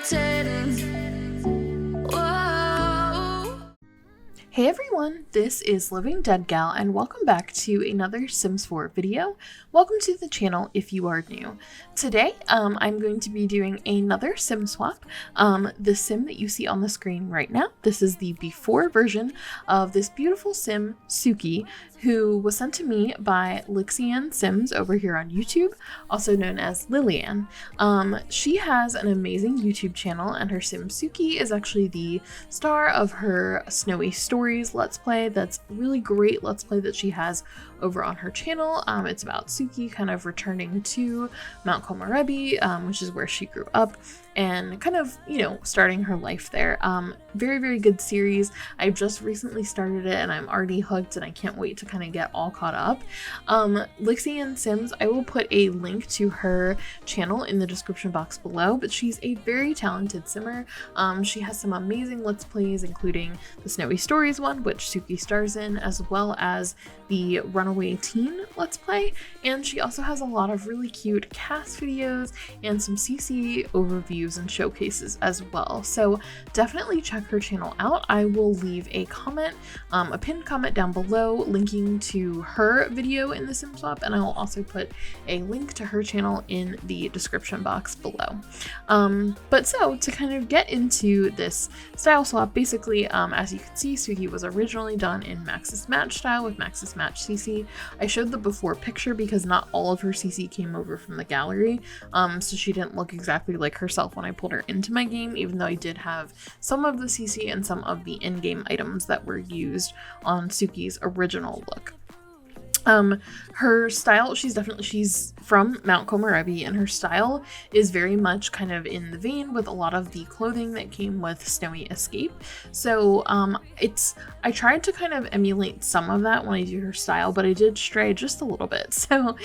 Whoa. Hey everyone, this is Living Dead Gal and welcome back to another Sims 4 video. Welcome to the channel if you are new. Today I'm going to be doing another sim swap. The sim that you see on the screen right now, this is the before version of this beautiful sim, Tsuki, who was sent to me by Lixian Sims over here on YouTube, also known as Lillian. She has an amazing YouTube channel and her sim Tsuki is actually the star of her Snowy Stories Let's Play. That's really great Let's Play that she has over on her channel. It's about Tsuki kind of returning to Mount Komorebi, which is where she grew up, and kind of, you know, starting her life there. Very, very good series. I just recently started it and I'm already hooked and I can't wait to kind of get all caught up. Lixian Sims, I will put a link to her channel in the description box below, but she's a very talented simmer. She has some amazing Let's Plays, including the Snowy Stories one, which Tsuki stars in, as well as the Runaway Teen Let's Play, and she also has a lot of really cute CAS videos and some CC overviews and showcases as well. So definitely check her channel out. I will leave a comment, a pinned comment down below linking to her video in the sim swap, and I will also put a link to her channel in the description box below. But so to kind of get into this style swap, basically, as you can see, Tsuki was originally done in Maxis Match style with Maxis Match CC. I showed the before picture because not all of her CC came over from the gallery, so she didn't look exactly like herself when I pulled her into my game, even though I did have some of the CC and some of the in-game items that were used on Tsuki's original look. Her style, she's from Mount Komorebi, and her style is very much kind of in the vein with a lot of the clothing that came with Snowy Escape. So I tried to kind of emulate some of that when I do her style, but I did stray just a little bit. So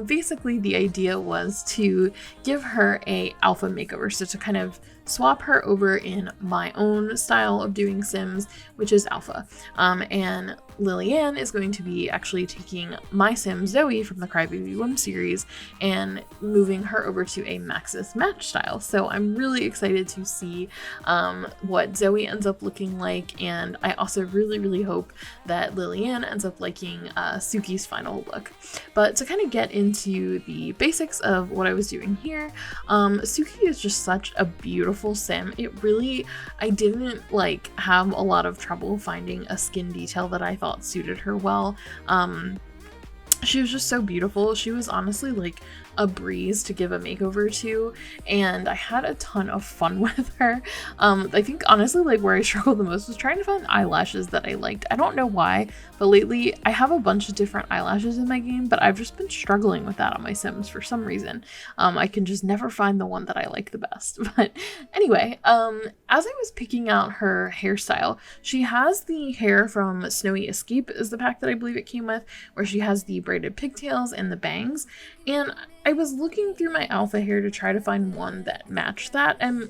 basically the idea was to give her a alpha makeover, so to kind of swap her over in my own style of doing Sims, which is alpha. And Lillian is going to be actually taking my sim Zoe from the Crybaby 1 series and moving her over to a Maxis Match style. So I'm really excited to see what Zoe ends up looking like, and I also really hope that Lillian ends up liking Tsuki's final look. But to kind of get into the basics of what I was doing here, Tsuki is just such a beautiful sim. I didn't like have a lot of trouble finding a skin detail that I thought suited her well. She was just so beautiful. She was honestly like a breeze to give a makeover to, and I had a ton of fun with her. I think honestly like where I struggled the most was trying to find eyelashes that I liked. I don't know why, but lately I have a bunch of different eyelashes in my game, but I've just been struggling with that on my Sims for some reason. I can just never find the one that I like the best. But anyway, as I was picking out her hairstyle, she has the hair from Snowy Escape is the pack that I believe it came with, where she has the braided pigtails and the bangs, and I was looking through my alpha hair to try to find one that matched that, and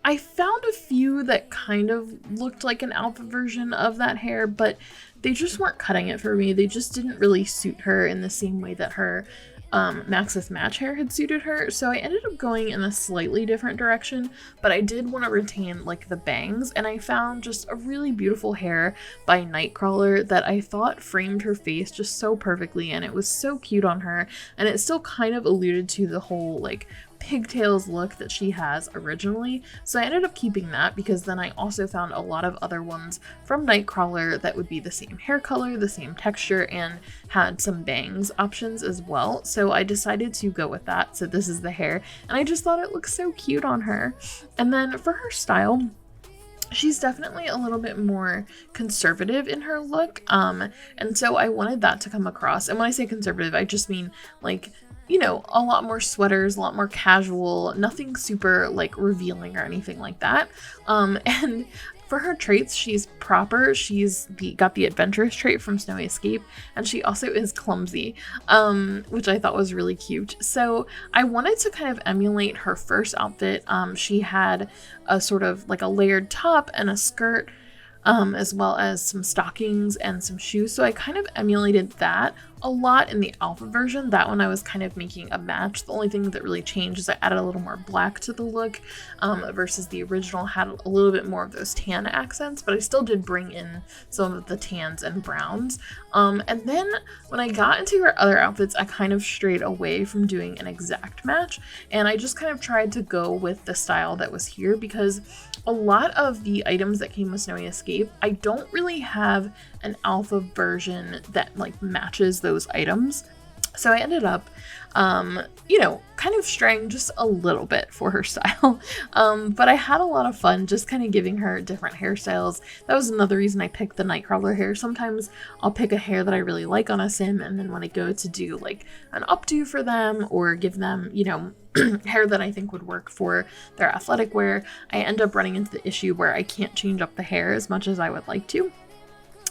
I found a few that kind of looked like an alpha version of that hair, but they just weren't cutting it for me. They just didn't really suit her in the same way that her Maxis Match hair had suited her, so I ended up going in a slightly different direction, but I did want to retain like the bangs, and I found just a really beautiful hair by Nightcrawler that I thought framed her face just so perfectly, and it was so cute on her, and it still kind of alluded to the whole like pigtails look that she has originally, so I ended up keeping that because then I also found a lot of other ones from Nightcrawler that would be the same hair color, the same texture, and had some bangs options as well, so I decided to go with that. So this is the hair, and I just thought it looked so cute on her. And then for her style, she's definitely a little bit more conservative in her look, and so I wanted that to come across. And when I say conservative, I just mean like, you know, a lot more sweaters, a lot more casual, nothing super like revealing or anything like that. And for her traits, she's proper. She's got the adventurous trait from Snowy Escape, and she also is clumsy, which I thought was really cute. So I wanted to kind of emulate her first outfit. She had a sort of like a layered top and a skirt, as well as some stockings and some shoes. So I kind of emulated that a lot in the alpha version. That one I was kind of making a match. The only thing that really changed is I added a little more black to the look, versus the original had a little bit more of those tan accents, but I still did bring in some of the tans and browns. And then when I got into her other outfits, I kind of strayed away from doing an exact match, and I just kind of tried to go with the style that was here, because a lot of the items that came with Snowy Escape, I don't really have an alpha version that like matches those items. So I ended up, you know, kind of straying just a little bit for her style. But I had a lot of fun just kind of giving her different hairstyles. That was another reason I picked the Nightcrawler hair. Sometimes I'll pick a hair that I really like on a sim, and then when I go to do like an updo for them or give them, you know, hair that I think would work for their athletic wear, I end up running into the issue where I can't change up the hair as much as I would like to.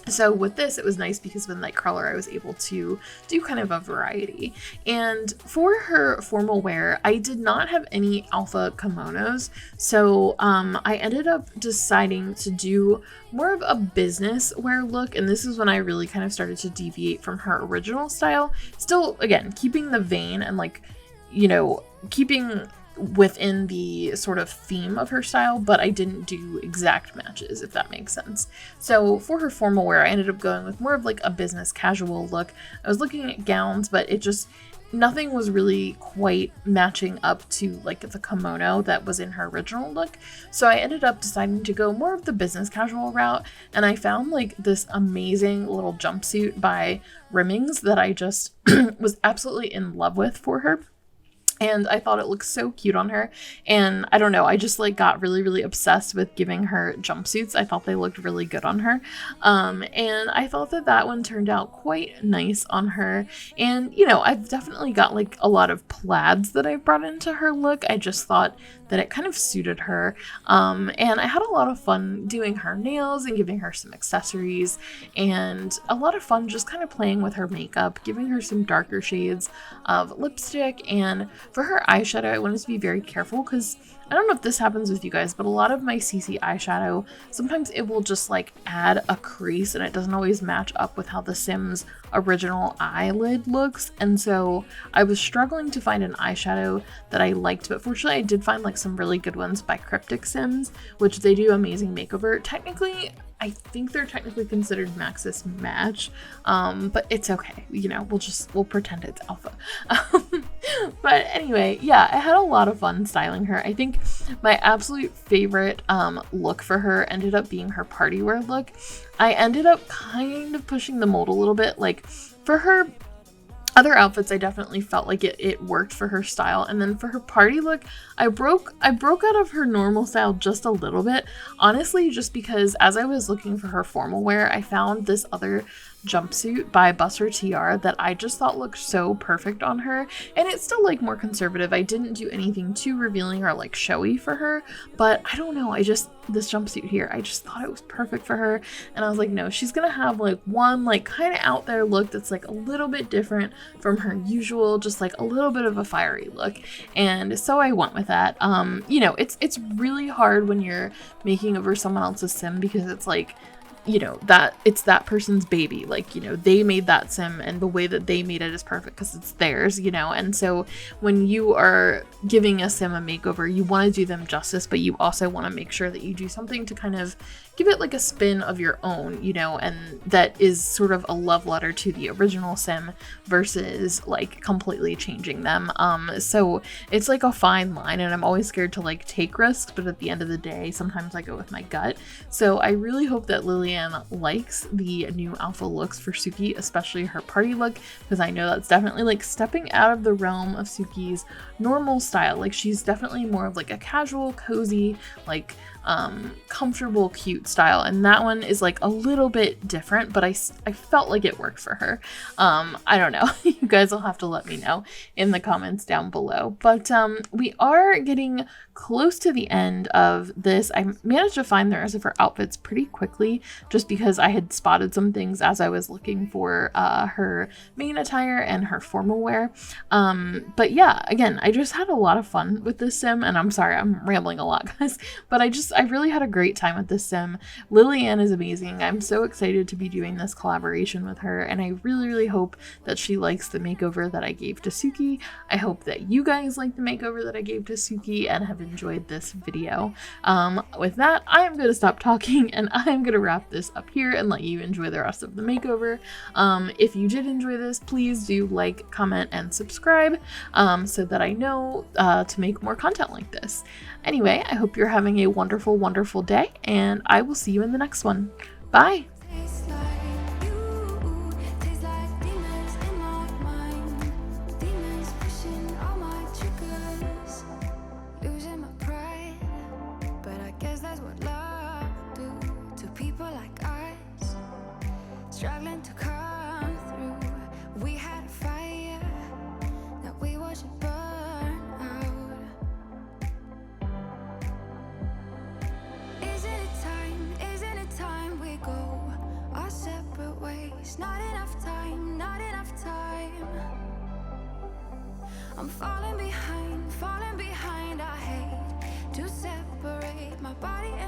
So with this, it was nice because with Nightcrawler, I was able to do kind of a variety. And for her formal wear, I did not have any alpha kimonos. So I ended up deciding to do more of a business wear look. And this is when I really kind of started to deviate from her original style. Still, again, keeping the vein and like, you know, keeping within the sort of theme of her style, but I didn't do exact matches, if that makes sense. So for her formal wear, I ended up going with more of like a business casual look. I was looking at gowns, but it just, nothing was really quite matching up to like the kimono that was in her original look. So I ended up deciding to go more of the business casual route, and I found like this amazing little jumpsuit by Rimmings that I just was absolutely in love with for her. And I thought it looked so cute on her, and I don't know, I just like got really obsessed with giving her jumpsuits. I thought they looked really good on her, and I thought that that one turned out quite nice on her. And you know, I've definitely got like a lot of plaids that I've brought into her look. I just thought that it kind of suited her, and I had a lot of fun doing her nails and giving her some accessories, and a lot of fun just kind of playing with her makeup, giving her some darker shades of lipstick. And for her eyeshadow, I wanted to be very careful because I don't know if this happens with you guys, but a lot of my CC eyeshadow, sometimes it will just like add a crease and it doesn't always match up with how the Sims original eyelid looks. And so I was struggling to find an eyeshadow that I liked, but fortunately I did find like some really good ones by Cryptic Sims, which they do amazing makeover. Technically, I think they're technically considered Maxis match, but it's okay. You know, we'll pretend it's alpha. But anyway, yeah, I had a lot of fun styling her. I think my absolute favorite look for her ended up being her party wear look. I ended up kind of pushing the mold a little bit. Like for her other outfits, I definitely felt like it worked for her style. And then for her party look, I broke out of her normal style just a little bit. Honestly, just because as I was looking for her formal wear, I found this other jumpsuit by Buster TR that I just thought looked so perfect on her. And it's still like more conservative. I didn't do anything too revealing or like showy for her, but I don't know, this jumpsuit here, I just thought it was perfect for her. And I was like, no, she's gonna have like one like kind of out there look that's like a little bit different from her usual, just like a little bit of a fiery look. And so I went with that. You know, it's really hard when you're making over someone else's sim because it's like, you know, that it's that person's baby. Like, you know, they made that sim and the way that they made it is perfect because it's theirs, you know. And so when you are giving a sim a makeover, you want to do them justice, but you also want to make sure that you do something to kind of give it like a spin of your own, you know, and that is sort of a love letter to the original sim versus like completely changing them. So it's like a fine line, and I'm always scared to like take risks, but at the end of the day, sometimes I go with my gut. So I really hope that Lillian likes the new alpha looks for Tsuki, especially her party look, because I know that's definitely like stepping out of the realm of Tsuki's normal style. Like she's definitely more of like a casual, cozy, like comfortable, cute style, and that one is like a little bit different, but I felt like it worked for her. I don't know. You guys will have to let me know in the comments down below. But we are getting close to the end of this. I managed to find the rest of her outfits pretty quickly, just because I had spotted some things as I was looking for her main attire and her formal wear. But yeah, again, I just had a lot of fun with this sim, and I'm sorry, I'm rambling a lot, guys, but I really had a great time with this sim. Lillian is amazing. I'm so excited to be doing this collaboration with her, and I really hope that she likes the makeover that I gave to Tsuki. I hope that you guys like the makeover that I gave to Tsuki and have enjoyed this video. With that, I am going to stop talking and I'm going to wrap this up here and let you enjoy the rest of the makeover. If you did enjoy this, please do like, comment, and subscribe so that I know to make more content like this. Anyway, I hope you're having a wonderful day, and I will see you in the next one. Bye! Struggling to come through, we had a fire that we watched it burn out. Isn't it time we go our separate ways? Not enough time, not enough time. I'm falling behind, I hate to separate my body and